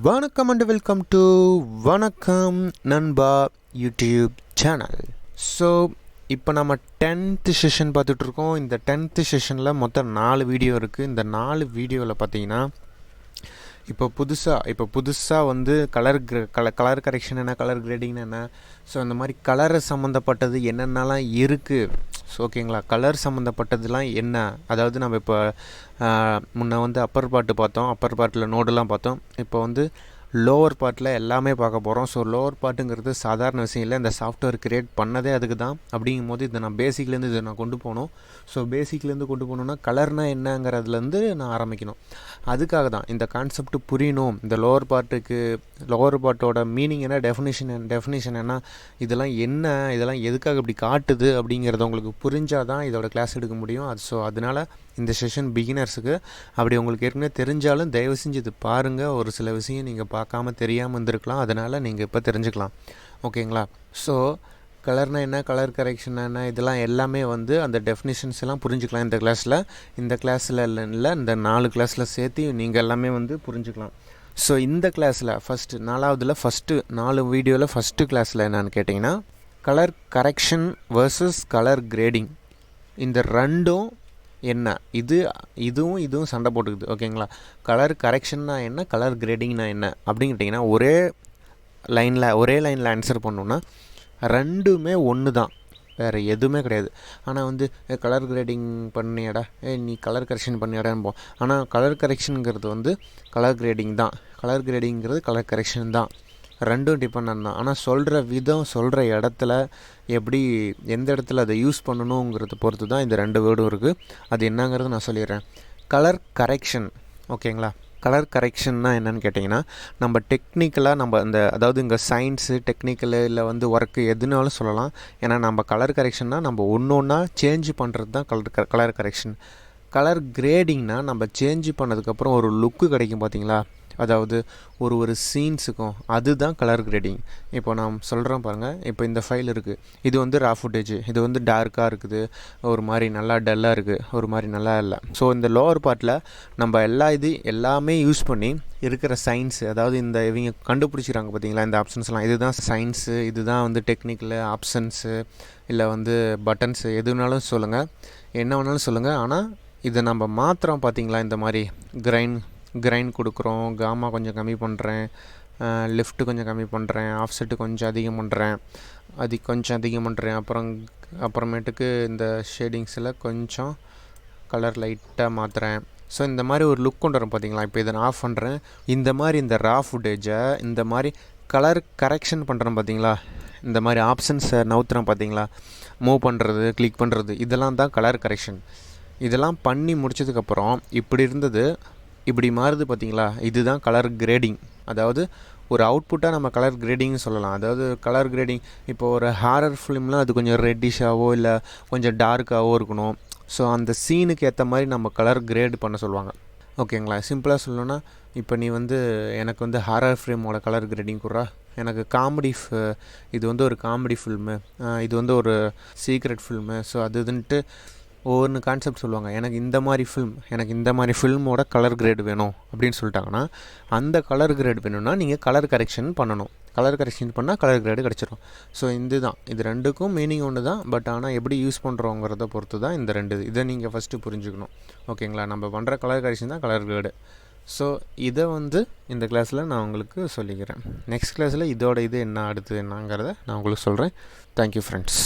வணக்கம் and welcome to வணக்கம் நண்பா யூடியூப் சேனல். ஸோ இப்போ நம்ம 10th செஷன் பார்த்துட்ருக்கோம். இந்த 10th செஷனில் மொத்தம் 4 வீடியோ இருக்குது. இந்த 4 வீடியோவில் பார்த்தீங்கன்னா இப்போ புதுசாக வந்து கலர் கரெக்ஷன் என்ன, கலர் கிரேடிங் என்ன, ஸோ அந்த மாதிரி கலரை சம்மந்தப்பட்டது என்னென்னலாம் இருக்குது. ஸோ ஓகேங்களா, கலர் சம்மந்தப்பட்டதுலாம் என்ன, அதாவது நம்ம இப்போ முன்ன வந்து அப்பர் பார்ட்டு பார்த்தோம், அப்பர் பார்ட்டில் நோடெல்லாம் பார்த்தோம். இப்போ வந்து லோவர் பார்ட்டில் எல்லாமே பார்க்க போகிறோம். ஸோ லோவர் பார்ட்டுங்கிறது சாதாரண விஷயம் இல்லை, இந்த சாஃப்ட்வேர் க்ரியேட் பண்ணதே அதுக்கு தான். அப்படிங்கும் போது இதை நான் பேசிக்லேருந்து இதை நான் கொண்டு போகணும். ஸோ பேசிக்லேருந்து கொண்டு போகணுன்னா கலர்னால் என்னங்கிறதுலேருந்து நான் ஆரம்பிக்கணும். அதுக்காக தான் இந்த கான்செப்ட் புரியணும். இந்த லோவர் பார்ட்டோட மீனிங் என்ன, டெஃபினிஷன் என்ன, இதெல்லாம் என்ன, இதெல்லாம் எதுக்காக இப்படி காட்டுது அப்படிங்கிறத உங்களுக்கு புரிஞ்சால் தான் இதோட கிளாஸ் எடுக்க முடியும். ஸோ அதனால் இந்த செஷன் பிகினர்ஸுக்கு. அப்படி உங்களுக்கு ஏற்கனவே தெரிஞ்சாலும் தயவு செஞ்சு இது பாருங்கள். ஒரு சில விஷயம் நீங்கள் பார்க்காம தெரியாமல் இருந்திருக்கலாம், அதனால் நீங்கள் இப்போ தெரிஞ்சுக்கலாம். ஓகேங்களா. ஸோ கலர்னால் என்ன, கலர் கரெக்ஷன் என்ன, இதெல்லாம் எல்லாமே வந்து அந்த டெஃபினிஷன்ஸ் எல்லாம் புரிஞ்சுக்கலாம் இந்த கிளாஸில் இல்லை, இந்த 4 கிளாஸில் சேர்த்து நீங்கள் எல்லாமே வந்து புரிஞ்சுக்கலாம். ஸோ இந்த கிளாஸில் ஃபஸ்ட்டு 4 வீடியோவில் ஃபஸ்ட்டு கிளாஸில் என்னென்னு கேட்டிங்கன்னா, colour correction versus colour grading. இந்த ரெண்டும் என்ன, இதுவும் சண்டை போட்டுக்குது. ஓகேங்களா. கலர் கரெக்ஷன்னா என்ன, கலர் கிரேடிங்னா என்ன அப்படின்னு கேட்டிங்கன்னா, ஒரே லைனில் ஆன்சர் பண்ணோன்னா ரெண்டுமே ஒன்று தான், வேறு எதுவுமே கிடையாது. ஆனால் வந்து கலர் கிரேடிங் பண்ணியாடா, நீ கலர் கரெக்ஷன் பண்ணியாடான்னு ஆனால் கலர் கரெக்ஷனுங்கிறது வந்து கலர் கிரேடிங் தான், கலர் கிரேடிங்கிறது கலர் கரெக்ஷன் தான். ரெண்டும் டிபெண்ட் தான். ஆனால் சொல்கிற விதம், சொல்கிற இடத்துல எப்படி, எந்த இடத்துல அதை யூஸ் பண்ணணுங்கிறத பொறுத்து தான் இந்த 2 வேர்டும் இருக்குது. அது என்னங்கிறது நான் சொல்லிடுறேன். Colour correction. ஓகேங்களா. கலர் கரெக்ஷன்னா என்னென்னு கேட்டிங்கன்னா, நம்ம டெக்னிக்கலாக அதாவது இங்கே சயின்ஸு, டெக்னிக்கலு, இல்லை வந்து ஒர்க்கு எதுனாலும் சொல்லலாம். ஏன்னா நம்ம கலர் கரெக்ஷன்னா நம்ம ஒன்றா சேஞ்ச் பண்ணுறது தான் கலர் கரெக்ஷன். கலர் கிரேடிங்னால் நம்ம சேஞ்ச் பண்ணதுக்கப்புறம் ஒரு லுக்கு கிடைக்கும் பார்த்தீங்களா, அதாவது ஒரு சீன்ஸுக்கும், அதுதான் கலர் கிரேடிங். இப்போ நான் சொல்கிறேன் பாருங்கள். இப்போ இந்த ஃபைல் இருக்குது, இது வந்து ரா ஃபுட்டேஜ், இது வந்து டார்க்காக இருக்குது, ஒரு மாதிரி நல்லா டல்லாக இருக்குது, ஒரு மாதிரி நல்லா இல்லை. ஸோ இந்த லோவர் பார்ட்டில் நம்ம எல்லாமே யூஸ் பண்ணி இருக்கிற சயின்ஸு, அதாவது இவங்க கண்டுபிடிச்சிக்கிறாங்க பார்த்தீங்களா இந்த ஆப்ஷன்ஸ்லாம், இதுதான் சயின்ஸு, இதுதான் வந்து டெக்னிக்கலு ஆப்ஷன்ஸு, இல்லை வந்து பட்டன்ஸு, எதுனாலும் சொல்லுங்கள், என்ன வேணாலும் சொல்லுங்கள். ஆனால் இதை நம்ம மாத்திரம் பார்த்தீங்களா, இந்த மாதிரி கிரைன் கொடுக்குறோம், காமா கொஞ்சம் கம்மி பண்ணுறேன், லெஃப்ட்டு கொஞ்சம் கம்மி பண்ணுறேன், ஆஃப்செட்டு கொஞ்சம் அதிகம் பண்ணுறேன், அப்புறமேட்டுக்கு இந்த ஷேடிங்ஸில் கொஞ்சம் கலர் லைட்டாக மாற்றுறேன். ஸோ இந்த மாதிரி ஒரு லுக் கொண்டு வரும் பார்த்தீங்களா. இப்போ இதை நான் ஆஃப் பண்ணுறேன். இந்த மாதிரி இந்த ரா ஃபுட்டேஜை இந்த மாதிரி கலர் கரெக்ஷன் பண்ணுறேன் பார்த்தீங்களா, இந்த மாதிரி ஆப்ஷன்ஸை நவுத்துறேன் பார்த்தீங்களா, மூவ் பண்ணுறது, கிளிக் பண்ணுறது, இதெல்லாம் தான் கலர் கரெக்ஷன். இதெல்லாம் பண்ணி முடிச்சதுக்கப்புறம் இப்படி மாறுது பார்த்தீங்களா, இதுதான் கலர் கிரேடிங். அதாவது ஒரு அவுட்புட்டாக நம்ம கலர் கிரேடிங்னு சொல்லலாம். அதாவது கலர் கிரேடிங், இப்போ ஒரு ஹாரர் ஃபிலிம்லாம் அது கொஞ்சம் ரெட்டிஷாவோ இல்லை கொஞ்சம் டார்க்காகவோ இருக்கணும். ஸோ அந்த சீனுக்கு ஏற்ற மாதிரி நம்ம கலர் கிரேட் பண்ண சொல்லுவாங்க. ஓகேங்களா. சிம்பிளாக சொல்லணுன்னா, இப்போ நீ வந்து எனக்கு வந்து ஹாரர் ஃபிலிமோட கலர் கிரேடிங் கொடுறா, எனக்கு இது வந்து ஒரு காமெடி ஃபில்மு, இது வந்து ஒரு சீக்ரெட் ஃபில்மு, ஸோ அதுன்ட்டு ஒவ்வொன்று கான்செப்ட் சொல்லுவாங்க. எனக்கு இந்த மாதிரி ஃபில்மோட கலர் கிரேட் வேணும் அப்படின்னு சொல்லிட்டாங்கன்னா, அந்த கலர் கிரேட் வேணும்னா நீங்கள் கலர் கரெக்ஷன் பண்ணணும். கலர் கரெக்ஷன் பண்ணால் கலர் கிரேடு கிடச்சிரும். ஸோ இது ரெண்டுக்கும் மீனிங் ஒன்று தான். பட் ஆனால் எப்படி யூஸ் பண்ணுறோங்கிறத பொறுத்து தான் இந்த 2 இதை நீங்கள் ஃபஸ்ட்டு புரிஞ்சுக்கணும். ஓகேங்களா. நம்ம பண்ணுற கலர் கரெக்ஷன் தான் கலர் கிரேடு. ஸோ இதை வந்து இந்த கிளாஸில் நான் உங்களுக்கு சொல்லிக்கிறேன். நெக்ஸ்ட் கிளாஸில் இது என்ன அடுத்து என்னங்கிறத நான் உங்களுக்கு சொல்கிறேன். Thank you friends.